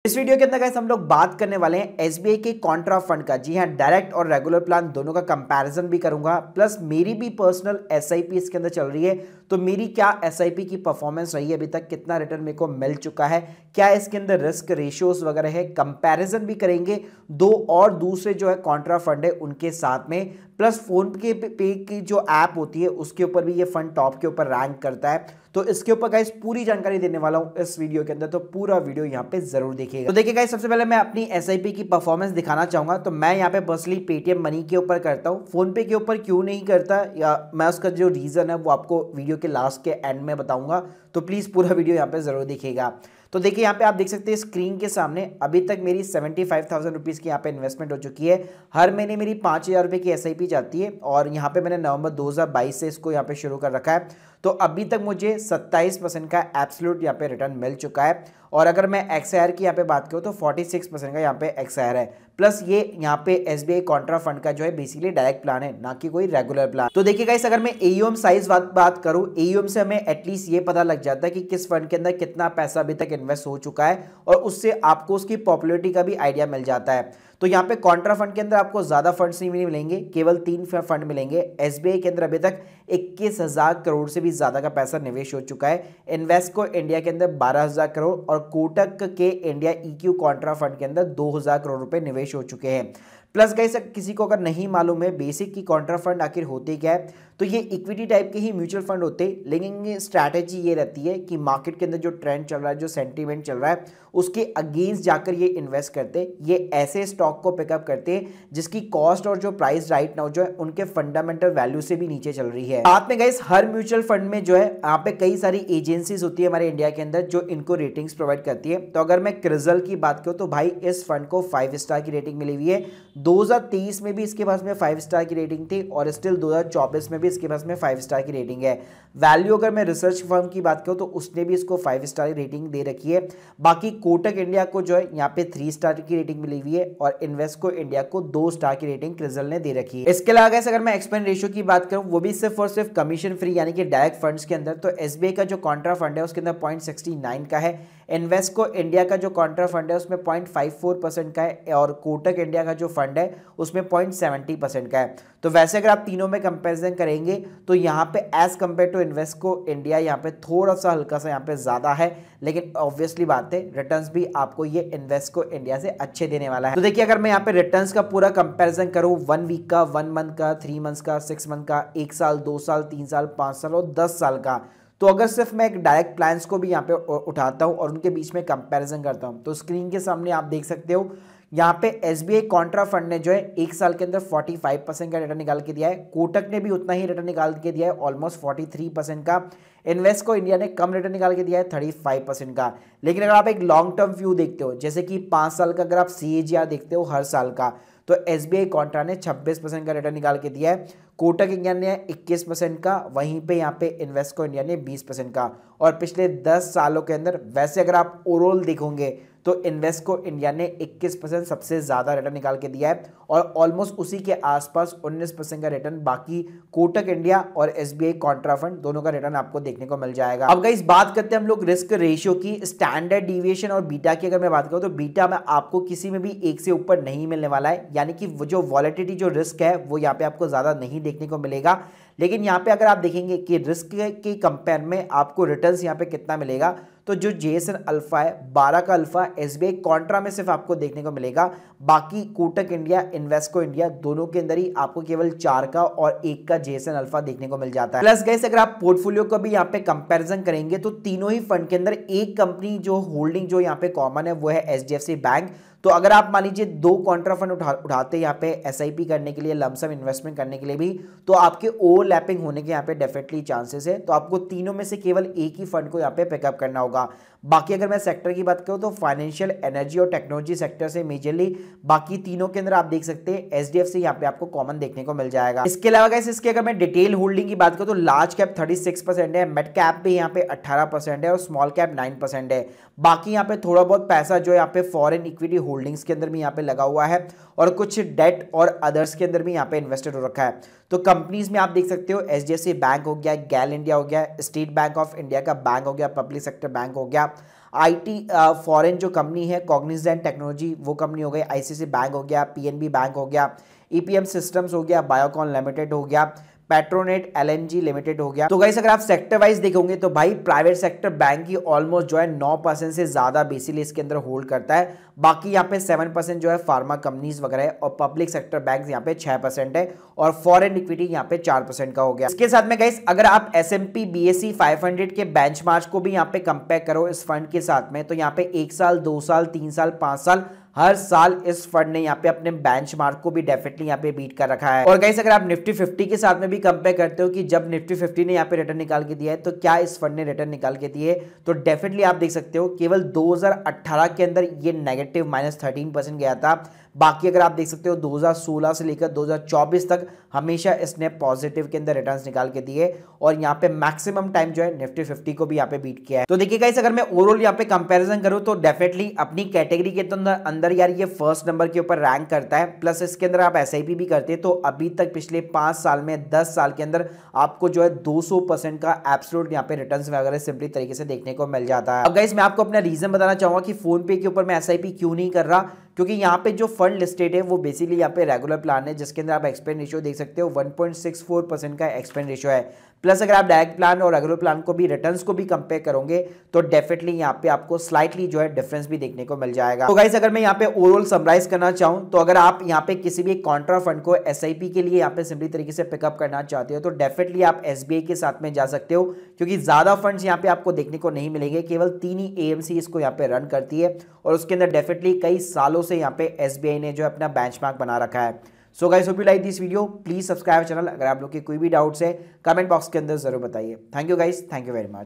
इस वीडियो के अंदर गाइस हम लोग बात करने वाले हैं एसबीआई के कॉन्ट्रा फंड का। जी हाँ, डायरेक्ट और रेगुलर प्लान दोनों का कंपैरिजन भी करूंगा, प्लस मेरी भी पर्सनल एसआईपी इसके अंदर चल रही है, तो मेरी क्या एसआईपी की परफॉर्मेंस रही है अभी तक, कितना रिटर्न मेरे को मिल चुका है, क्या इसके अंदर रिस्क रेशियोज वगैरह है, कंपैरिजन भी करेंगे दो और दूसरे जो है कॉन्ट्रा फंड है उनके साथ में, प्लस फोन पे की जो ऐप होती है उसके ऊपर भी ये फंड टॉप के ऊपर रैंक करता है। तो इसके ऊपर गाइस पूरी जानकारी देने वाला हूं इस वीडियो के अंदर, तो पूरा वीडियो यहां पे जरूर देखिएगा। तो देखिए गाइस, सबसे पहले मैं अपनी एसआईपी की परफॉर्मेंस दिखाना चाहूंगा। तो मैं यहां पे पर्सनली पेटीएम मनी के ऊपर करता हूं, फोन पे के ऊपर क्यों नहीं करता या मैं उसका जो रीजन है वो आपको वीडियो के लास्ट के एंड में बताऊंगा, तो प्लीज पूरा वीडियो यहाँ पे जरूर देखिएगा। तो देखिए यहाँ पे आप देख सकते हैं स्क्रीन के सामने अभी तक मेरी 75,000 रुपीज़ की यहाँ पे इन्वेस्टमेंट हो चुकी है। हर महीने मेरी 5,000 रुपये की एसआईपी जाती है और यहाँ पे मैंने नवंबर 2022 से इसको यहाँ पे शुरू कर रखा है। तो अभी तक मुझे 27% का एब्सोल्यूट यहाँ पे रिटर्न मिल चुका है। और अगर मैं एक्सआईआर की यहाँ पे बात करूँ तो 46% का यहाँ पे एक्सआईआर है। प्लस ये यहाँ पे एसबीआई कॉन्ट्रा फंड का जो है बेसिकली डायरेक्ट प्लान है, ना कि कोई रेगुलर प्लान। तो देखिए गाइस, अगर मैं एयूएम साइज बात करूँ, एयूएम से हमें एटलीस्ट ये पता लग जाता है कि किस फंड के अंदर कितना पैसा अभी तक इन्वेस्ट हो चुका है और उससे आपको उसकी पॉपुलैरिटी का भी आइडिया मिल जाता है। तो यहाँ पे कॉन्ट्रा फंड के अंदर आपको ज्यादा फंड्स नहीं मिलेंगे, केवल 3 फंड मिलेंगे। एसबीआई के अंदर अभी तक 21,000 करोड़ से भी ज्यादा का पैसा निवेश हो चुका है। इन्वेस्को इंडिया के अंदर 12,000 करोड़ और कोटक के इंडिया ईक्यू कॉन्ट्रा फंड के अंदर 2,000 करोड़ रुपए निवेश हो चुके हैं। प्लस गाइस, किसी को अगर नहीं मालूम है बेसिक की कॉन्ट्रा फंड आखिर होते क्या है, तो ये इक्विटी टाइप के ही म्यूचुअल फंड होते हैं, लेकिन स्ट्रैटेजी ये रहती है कि मार्केट के अंदर जो ट्रेंड चल रहा है, जो सेंटीमेंट चल रहा है, उसके अगेंस्ट जाकर ये इन्वेस्ट करते हैं। ये ऐसे स्टॉक को पिकअप करते हैं जिसकी कॉस्ट और जो प्राइस राइट नाउ जो है उनके फंडामेंटल वैल्यू से भी नीचे चल रही है। साथ में गाइस, हर म्यूचुअल फंड में जो है यहाँ पे कई सारी एजेंसीज होती है हमारे इंडिया के अंदर जो इनको रेटिंग्स प्रोवाइड करती है। तो अगर मैं क्रिजल की बात करूँ तो भाई इस फंड को 5 स्टार की रेटिंग मिली हुई है। 2023 में भी इसके पास में 5 स्टार की रेटिंग थी और स्टिल 2024 में भी इसके पास में 5 स्टार की रेटिंग है। वैल्यू अगर मैं रिसर्च फर्म की बात करूं तो उसने भी इसको 5 स्टार की रेटिंग दे रखी है। बाकी कोटक इंडिया को जो है यहाँ पे 3 स्टार की रेटिंग मिली हुई है और इन्वेस्को इंडिया को 2 स्टार की रेटिंग क्रिजल ने दे रखी है। इसके अलावा अगर मैं एक्सपेंस रेशियो की बात करूं, वो भी सिर्फ और सिर्फ कमीशन फ्री यानी कि डायरेक्ट फंड्स के अंदर, तो एसबीआई का जो कॉन्ट्रा फंड है उसके अंदर 0.69 का है। इन्वेस्को इंडिया का जो कॉन्ट्रा फंड है उसमें 0.54% का है और कोटक इंडिया का जो फंड है उसमें 0.70% का है। तो वैसे अगर आप तीनों में कंपैरिजन करेंगे तो यहाँ पे as compare to Invesco India यहाँ पे थोड़ा सा हल्का सा यहाँ पे ज़्यादा है, लेकिन ऑब्वियसली बात है रिटर्न्स भी आपको ये इन्वेस्को इंडिया से अच्छे देने वाला है। तो देखिए, अगर मैं यहाँ पे रिटर्न्स का पूरा कंपैरिजन करूँ 1 वीक का, 1 मंथ का, 3 मंथ्स का, 6 मंथ का, 1 साल, 2 साल, 3 साल, 5 साल और 10 साल का, तो अगर सिर्फ मैं एक डायरेक्ट प्लान्स को भी यहाँ पे उठाता हूँ और उनके बीच में कंपैरिजन करता हूँ, तो स्क्रीन के सामने आप देख सकते हो यहाँ पे एसबीआई कॉन्ट्रा फंड ने जो है 1 साल के अंदर 45% का रिटर्न निकाल के दिया है। कोटक ने भी उतना ही रिटर्न निकाल के दिया है, ऑलमोस्ट 43% का। इन्वेस्को इंडिया ने कम रिटर्न निकाल के दिया है, 35% का। लेकिन अगर आप एक लॉन्ग टर्म व्यू देखते हो, जैसे कि 5 साल का अगर आप CAGR देखते हो हर साल का, तो एसबीआई कॉन्ट्रा ने 26% का रिटर्न निकाल के दिया है। कोटक इंडिया ने 21% का, वहीं पे यहाँ पे इन्वेस्को इंडिया ने 20% का। और पिछले 10 सालों के अंदर वैसे अगर आप ओवरऑल देखोगे तो इन्वेस्को इंडिया ने 21% सबसे ज्यादा रिटर्न निकाल के दिया है और ऑलमोस्ट उसी के आसपास 19% का रिटर्न बाकी कोटक इंडिया और एसबीआई कॉन्ट्रा फंड दोनों का रिटर्न आपको देखने को मिल जाएगा। अब गाइस, बात करते हैं हम लोग रिस्क रेशियो की, स्टैंडर्ड डिविएशन और बीटा की। अगर मैं बात करूं तो बीटा में आपको किसी में भी 1 से ऊपर नहीं मिलने वाला है, यानी कि वो जो वॉलेटिलिटी जो रिस्क है वो यहाँ पे आपको ज्यादा नहीं देखने को मिलेगा। लेकिन यहाँ पे अगर आप देखेंगे कि रिस्क के कंपेयर में आपको रिटर्न्स यहाँ पे कितना मिलेगा, तो जो जेएसएन अल्फा है 12 का अल्फा एसबीआई कॉन्ट्रा में सिर्फ आपको देखने को मिलेगा। बाकी कोटक इंडिया, इन्वेस्को इंडिया दोनों के अंदर ही आपको केवल 4 का और 1 का जेएसएन अल्फा देखने को मिल जाता है। प्लस गाइस, अगर आप पोर्टफोलियो का भी यहाँ पे कंपैरिजन करेंगे तो तीनों ही फंड के अंदर एक कंपनी जो होल्डिंग जो यहाँ पे कॉमन है वो है एचडीएफसी बैंक। तो अगर आप मान लीजिए 2 कॉन्ट्रा फंड उठाते यहाँ पे एसआईपी करने के लिए, लमसम इन्वेस्टमेंट करने के लिए भी, तो आपके ओवरलैपिंग होने के यहाँ पे डेफिनेटली चांसेस है। तो आपको तीनों में से केवल एक ही फंड को यहाँ पे पिकअप करना होगा। बाकी अगर मैं सेक्टर की बात करूँ तो फाइनेंशियल, एनर्जी और टेक्नोलॉजी सेक्टर से मेजरली बाकी तीनों के अंदर आप देख सकते हैं एचडीएफसी यहाँ पे आपको कॉमन देखने को मिल जाएगा। इसके अलावा गाइस, इसके अगर मैं डिटेल होल्डिंग की बात करूँ तो लार्ज कैप 36% है, मिड कैप भी यहाँ पे 18% है और स्मॉल कैप 9% है। बाकी यहाँ पे थोड़ा बहुत पैसा जो यहाँ पे फॉरेन इक्विटी होल्डिंग्स के अंदर भी यहाँ पे लगा हुआ है और कुछ डेट और अदर्स के अंदर भी यहाँ पे इन्वेस्टेड हो रखा है। तो कंपनीज में आप देख सकते हो एचडीएफसी बैंक हो गया, गैल इंडिया हो गया, स्टेट बैंक ऑफ इंडिया का बैंक हो गया, पब्लिक सेक्टर बैंक हो गया, IT फॉरेन जो कंपनी है कॉग्निजेंट टेक्नोलॉजी वो कंपनी हो गई, ICICI बैंक हो गया, PNB बैंक हो गया, EPM सिस्टम्स हो गया, बायोकॉन लिमिटेड हो गया, पेट्रोनेट LNG लिमिटेड हो गया। तो गाइस अगर आप सेक्टर वाइज देखोगे तो भाई प्राइवेट सेक्टर बैंक ही ऑलमोस्ट जो है 9% से ज्यादा बेसिकली इसके अंदर होल्ड करता है। बाकी यहाँ पे 7% जो है फार्मा कंपनीज वगैरह है और पब्लिक सेक्टर बैंक यहाँ पे 6% है और फॉरेन इक्विटी यहाँ पे 4% का हो गया। इसके साथ में गाइस अगर आप S&P BSE 500 के बेंचमार्क को भी यहाँ पे कंपेयर करो इस फंड के साथ में, तो यहाँ पे 1 साल 2 साल 3 साल 5 साल हर साल इस फंड ने यहाँ पे अपने बेंचमार्क को भी डेफिनेटली यहाँ पे बीट कर रखा है। और गाइस अगर आप निफ्टी 50 के साथ में भी कंपेयर करते हो कि जब निफ्टी 50 ने यहाँ पे रिटर्न निकाल के दिया है तो क्या इस फंड ने रिटर्न निकाल के दिए, तो डेफिनेटली आप देख सकते हो केवल 2018 के अंदर ये नेगेटिव -13% गया था। बाकी अगर आप देख सकते हो 2016 से लेकर 2024 तक हमेशा इसने पॉजिटिव के अंदर रिटर्न्स निकाल के दिए और यहाँ पे मैक्सिमम टाइम जो है निफ्टी 50 को भी यहाँ पे बीट किया है। तो देखिए गाइस अगर मैं ओवरऑल यहाँ पे कंपैरिजन करूँ तो डेफिनेटली अपनी कैटेगरी के अंदर यार ये फर्स्ट नंबर के ऊपर रैंक करता है। प्लस इसके अंदर आप SIP भी करते हैं तो अभी तक पिछले 5 साल में 10 साल के अंदर आपको जो है 200% का एब्सोल्यूट यहाँ पे रिटर्न्स वगैरह सिंपली तरीके से देखने को मिल जाता है। अब गाइस मैं आपको अपना रीजन बताना चाहूंगा कि फोन पे के ऊपर मैं SIP क्यों नहीं कर रहा, क्योंकि यहाँ पे जो फंड लिस्टेड है वो बेसिकली यहाँ पे रेगुलर प्लान है जिसके अंदर आप एक्सपेंस रेशियो देख सकते हो 1.64% का एक्सपेंस रेशियो है। प्लस अगर आप डायरेक्ट प्लान और रेगुलर प्लान को भी रिटर्न्स को भी कंपेयर करोगे तो डेफिनेटली यहाँ पे आपको स्लाइटली जो है डिफरेंस भी देखने को मिल जाएगा। तो गाइस अगर मैं यहाँ पे ओवरऑल समराइज करना चाहूँ तो अगर आप यहाँ पे किसी भी कॉन्ट्रा फंड को SIP के लिए यहाँ पे सिंपली तरीके से पिकअप करना चाहते हो तो डेफिनेटली आप SBI के साथ में जा सकते हो, क्योंकि ज्यादा फंड्स यहाँ पे आपको देखने को नहीं मिलेंगे। केवल 3 ही AMC इसको यहाँ पे रन करती है और उसके अंदर डेफिनेटली कई सालों से यहाँ पे SBI ने जो अपना बेंचमार्क बना रखा है। So guys hope you like this video, please subscribe channel. अगर आप लोग के कोई भी डाउट्स है कमेंट बॉक्स के अंदर जरूर बताइए। Thank you guys, thank you very much.